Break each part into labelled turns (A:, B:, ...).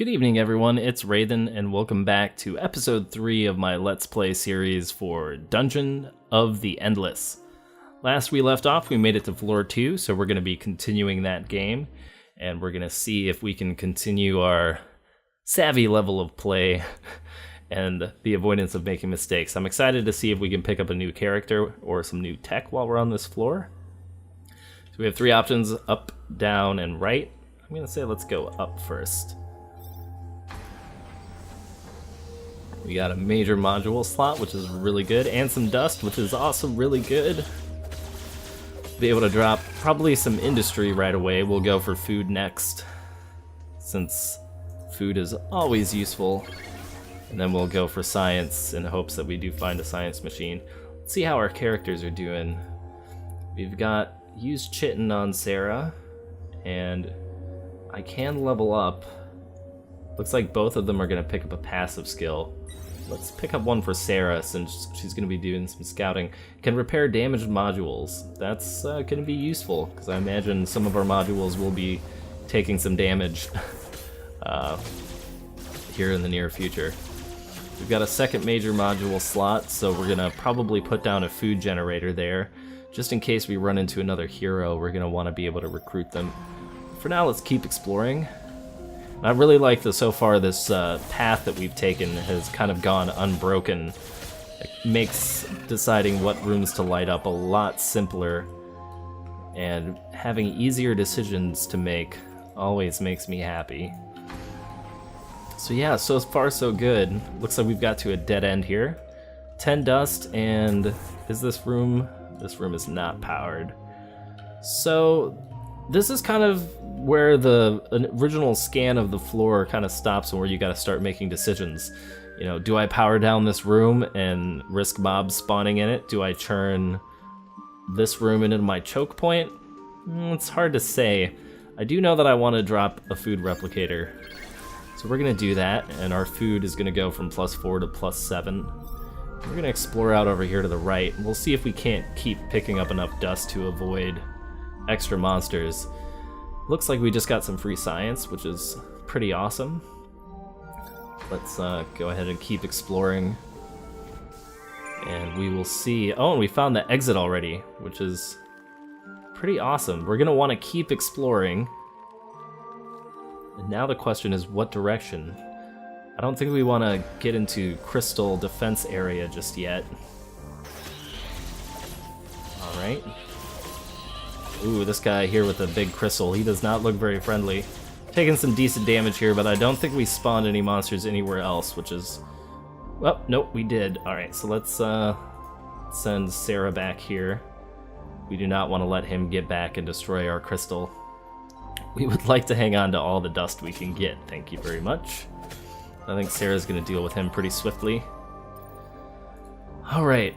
A: Good evening, everyone. It's Raidhyn, and welcome back to episode 3 of my Let's Play series for Dungeon of the Endless. Last we left off, we made it to floor 2, so we're going to be continuing that game, and we're going to see if we can continue our savvy level of play and the avoidance of making mistakes. I'm excited to see if we can pick up a new character or some new tech while we're on this floor. So we have 3 options, up, down, and right. I'm going to say let's go up first. We got a major module slot, which is really good, and some dust, which is also really good. Be able to drop probably some industry right away. We'll go for food next, since food is always useful. And then we'll go for science in hopes that we do find a science machine. Let's see how our characters are doing. We've got used Chitin on Sarah, and I can level up. Looks like both of them are going to pick up a passive skill. Let's pick up one for Sarah since she's going to be doing some scouting. Can repair damaged modules. That's going to be useful because I imagine some of our modules will be taking some damage here in the near future. We've got a second major module slot, so we're going to probably put down a food generator there. Just in case we run into another hero, we're going to want to be able to recruit them. For now, let's keep exploring. I really like that so far this path that we've taken has kind of gone unbroken. It makes deciding what rooms to light up a lot simpler, and having easier decisions to make always makes me happy. So yeah, so far so good. Looks like we've got to a dead end here. 10 dust, and is this room? This room is not powered. So this is kind of where the original scan of the floor kind of stops and where you got to start making decisions. You know, do I power down this room and risk mobs spawning in it? Do I turn this room into my choke point? It's hard to say. I do know that I want to drop a food replicator. So we're going to do that, and our food is going to go from +4 to +7. We're going to explore out over here to the right. We'll see if we can't keep picking up enough dust to avoid extra monsters. Looks like we just got some free science, which is pretty awesome. Let's go ahead and keep exploring, and we will see. Oh, and we found the exit already, which is pretty awesome. We're gonna want to keep exploring, and now the question is what direction. I don't think we want to get into crystal defense area just yet. All right. Ooh, this guy here with the big crystal, he does not look very friendly. Taking some decent damage here, but I don't think we spawned any monsters anywhere else, which is... Well, nope, we did. Alright, so let's send Sarah back here. We do not want to let him get back and destroy our crystal. We would like to hang on to all the dust we can get, thank you very much. I think Sarah's going to deal with him pretty swiftly. Alright.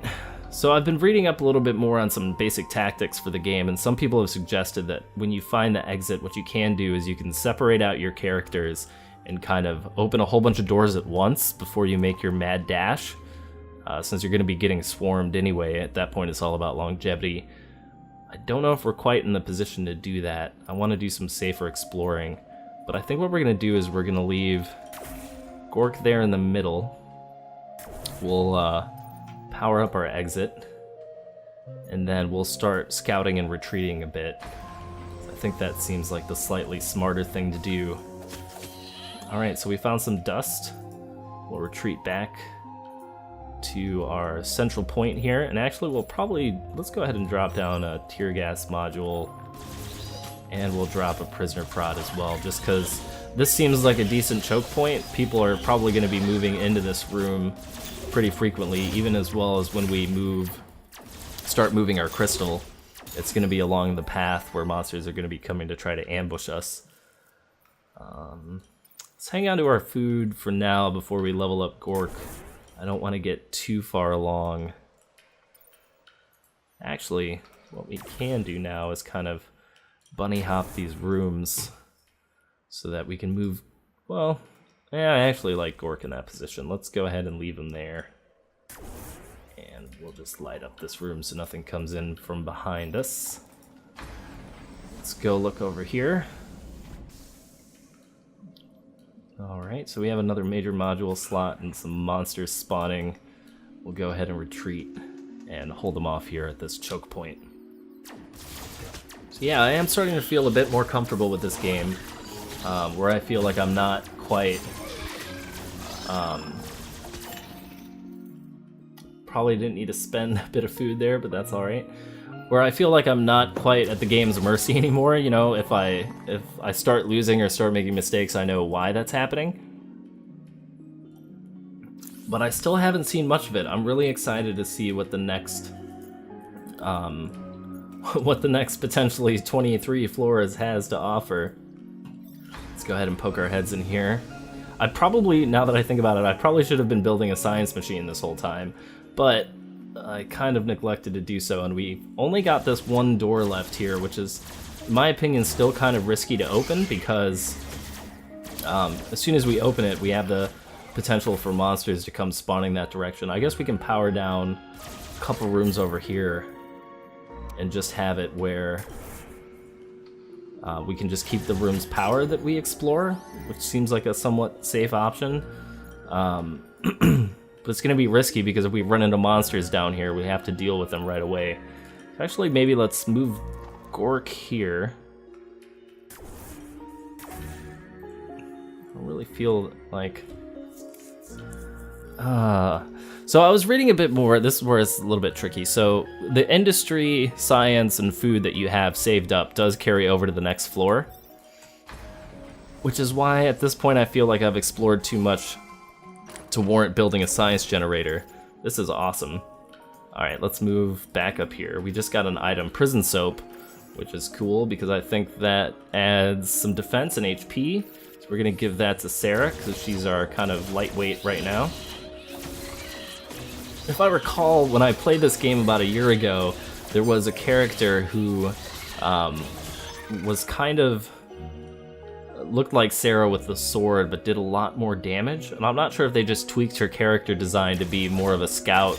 A: So I've been reading up a little bit more on some basic tactics for the game, and some people have suggested that when you find the exit, what you can do is you can separate out your characters and kind of open a whole bunch of doors at once before you make your mad dash. Since you're going to be getting swarmed anyway, at that point it's all about longevity. I don't know if we're quite in the position to do that. I want to do some safer exploring, but I think what we're going to do is we're going to leave Gork there in the middle. We'll power up our exit, and then we'll start scouting and retreating a bit. I think that seems like the slightly smarter thing to do. Alright, so we found some dust. We'll retreat back to our central point here, and actually we'll probably, let's go ahead and drop down a tear gas module, and we'll drop a prisoner prod as well, just because this seems like a decent choke point. People are probably going to be moving into this room pretty frequently, even as well as when we start moving our crystal. It's going to be along the path where monsters are going to be coming to try to ambush us. Let's hang on to our food for now before we level up Gork. I don't want to get too far along. Actually, what we can do now is kind of bunny hop these rooms so that we can move, well, yeah, I actually like Gork in that position. Let's go ahead and leave him there. And we'll just light up this room so nothing comes in from behind us. Let's go look over here. Alright, so we have another major module slot and some monsters spawning. We'll go ahead and retreat and hold them off here at this choke point. So yeah, I am starting to feel a bit more comfortable with this game, where I feel like I'm not quite... probably didn't need to spend a bit of food there, but that's alright. Where I feel like I'm not quite at the game's mercy anymore, you know, if I start losing or start making mistakes, I know why that's happening. But I still haven't seen much of it. I'm really excited to see what the next potentially 23 floors has to offer. Let's go ahead and poke our heads in here. I probably, now that I think about it, I probably should have been building a science machine this whole time, but I kind of neglected to do so, and we only got this one door left here, which is, in my opinion, still kind of risky to open, because as soon as we open it, we have the potential for monsters to come spawning that direction. I guess we can power down a couple rooms over here and just have it where we can just keep the rooms powered that we explore, which seems like a somewhat safe option. But it's going to be risky because if we run into monsters down here, we have to deal with them right away. So actually, maybe let's move Gork here. I don't really feel like... So I was reading a bit more. This is where it's a little bit tricky. So the industry, science, and food that you have saved up does carry over to the next floor, which is why at this point I feel like I've explored too much to warrant building a science generator. This is awesome. Alright, let's move back up here. We just got an item, prison soap, which is cool because I think that adds some defense and HP. So we're gonna give that to Sarah because she's our kind of lightweight right now. If I recall, when I played this game about a year ago, there was a character who was kind of looked like Sarah with the sword, but did a lot more damage. And I'm not sure if they just tweaked her character design to be more of a scout,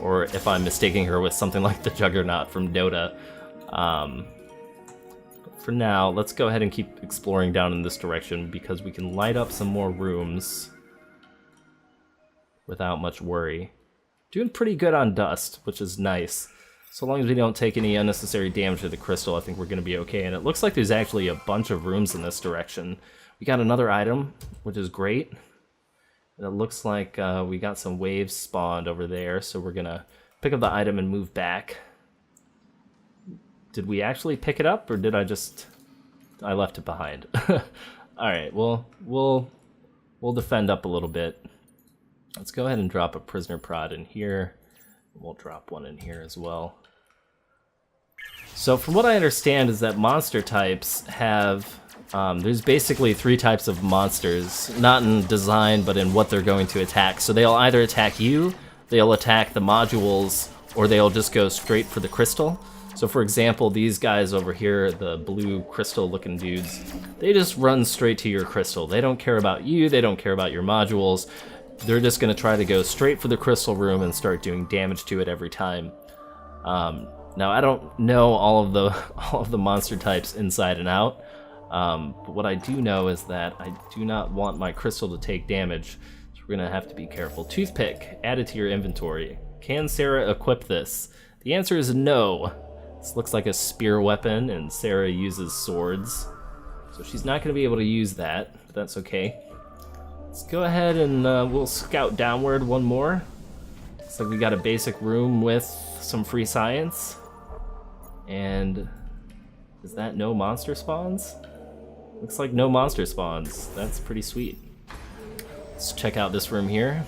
A: or if I'm mistaking her with something like the Juggernaut from Dota. For now, let's go ahead and keep exploring down in this direction because we can light up some more rooms without much worry. Doing pretty good on dust, which is nice. So long as we don't take any unnecessary damage to the crystal, I think we're going to be okay. And it looks like there's actually a bunch of rooms in this direction. We got another item, which is great. And it looks like we got some waves spawned over there, so we're going to pick up the item and move back. Did we actually pick it up, or did I left it behind? Alright, well, we'll defend up a little bit. Let's go ahead and drop a prisoner prod in here. We'll drop one in here as well. So from what I understand is that monster types have, there's basically 3 types of monsters, not in design, but in what they're going to attack. So they'll either attack you, they'll attack the modules, or they'll just go straight for the crystal. So for example, these guys over here, the blue crystal looking dudes, they just run straight to your crystal. They don't care about you, they don't care about your modules. They're just going to try to go straight for the crystal room and start doing damage to it every time. Now I don't know all of the monster types inside and out, but what I do know is that I do not want my crystal to take damage, so we're going to have to be careful. Toothpick, add it to your inventory. Can Sarah equip this? The answer is no. This looks like a spear weapon, and Sarah uses swords, so she's not going to be able to use that, but that's okay. Let's go ahead and we'll scout downward one more. Looks like we got a basic room with some free science. And is that no monster spawns? Looks like no monster spawns. That's pretty sweet. Let's check out this room here.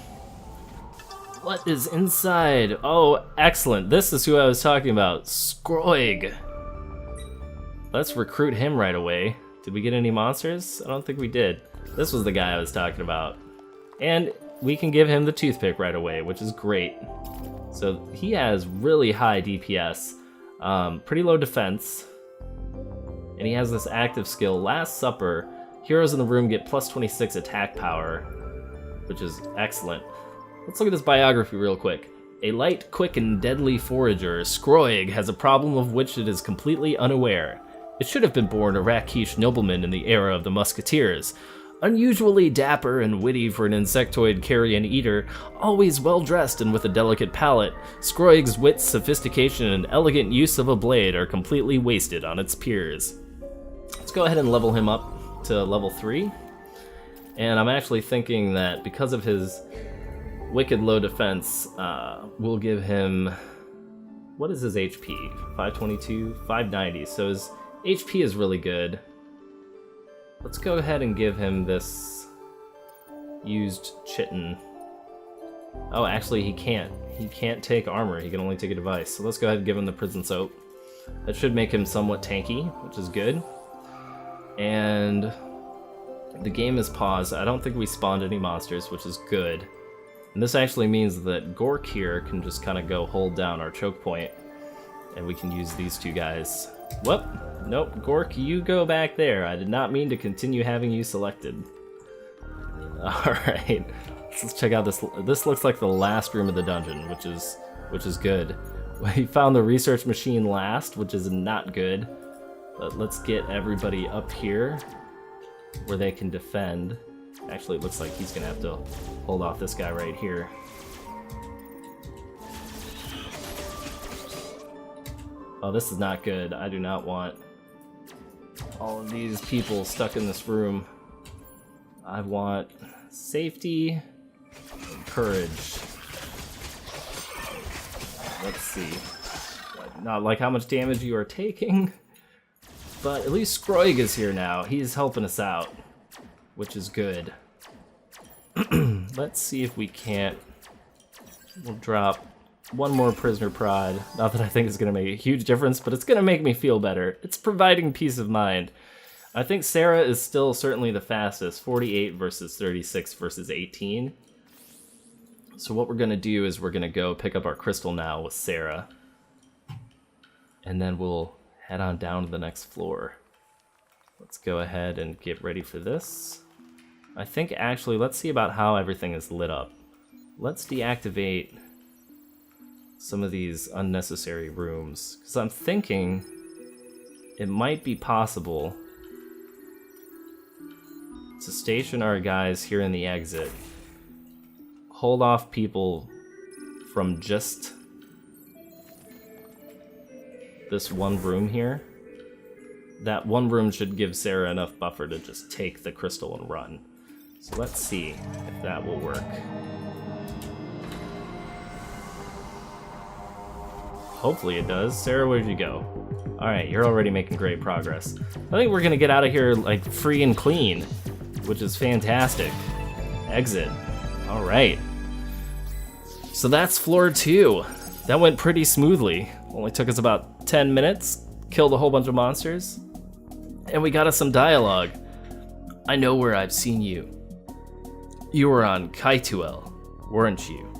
A: What is inside? Oh, excellent. This is who I was talking about. Skroig. Let's recruit him right away. Did we get any monsters? I don't think we did. This was the guy I was talking about. And we can give him the toothpick right away, which is great. So he has really high DPS, pretty low defense, and he has this active skill, Last Supper. Heroes in the room get plus 26 attack power, which is excellent. Let's look at this biography real quick. A light, quick, and deadly forager, Skroig has a problem of which it is completely unaware. It should have been born a Rakish nobleman in the era of the Musketeers. Unusually dapper and witty for an insectoid carrion eater, always well-dressed and with a delicate palate, Skroig's wit, sophistication, and elegant use of a blade are completely wasted on its peers. Let's go ahead and level him up to level 3. And I'm actually thinking that because of his wicked low defense, we'll give him... What is his HP? 522? 590. So his HP is really good. Let's go ahead and give him this used chitin. Oh, actually he can't. He can't take armor. He can only take a device. So let's go ahead and give him the prison soap. That should make him somewhat tanky, which is good. And the game is paused. I don't think we spawned any monsters, which is good. And this actually means that Gork here can just kind of go hold down our choke point, and we can use these two guys. Whoop! Nope, Gork, you go back there. I did not mean to continue having you selected. Alright, let's check out this. This looks like the last room of the dungeon, which is good. We found the research machine last, which is not good. But let's get everybody up here where they can defend. Actually, it looks like he's gonna have to hold off this guy right here. Oh, this is not good. I do not want all of these people stuck in this room. I want safety and courage. Let's see. Not like how much damage you are taking, but at least Skroig is here now. He's helping us out, which is good. Let's see if we can't. We'll drop one more prisoner pride. Not that I think it's going to make a huge difference, but it's going to make me feel better. It's providing peace of mind. I think Sarah is still certainly the fastest. 48 versus 36 versus 18. So what we're going to do is we're going to go pick up our crystal now with Sarah. And then we'll head on down to the next floor. Let's go ahead and get ready for this. I think actually, let's see about how everything is lit up. Let's deactivate some of these unnecessary rooms, because I'm thinking it might be possible to station our guys here in the exit, hold off people from just this one room here. That one room should give Sarah enough buffer to just take the crystal and run. So let's see if that will work. Hopefully it does. Sarah, where'd you go? Alright, you're already making great progress. I think we're gonna get out of here like free and clean, which is fantastic. Exit. Alright. So that's floor 2. That went pretty smoothly. Only took us about 10 minutes, killed a whole bunch of monsters, and we got us some dialogue. I know where I've seen you. You were on Kaituel, weren't you?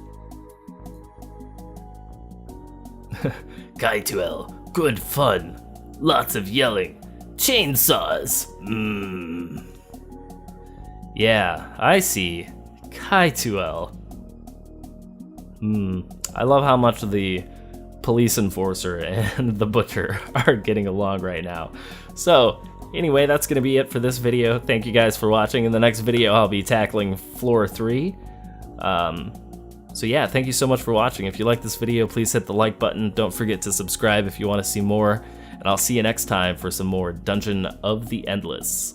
A: Kaituel, good fun. Lots of yelling. Chainsaws. Yeah, I see. Kaituel. I love how much the police enforcer and the butcher are getting along right now. So, anyway, that's going to be it for this video. Thank you guys for watching. In the next video, I'll be tackling floor 3. So yeah, thank you so much for watching. If you like this video, please hit the like button. Don't forget to subscribe if you want to see more. And I'll see you next time for some more Dungeon of the Endless.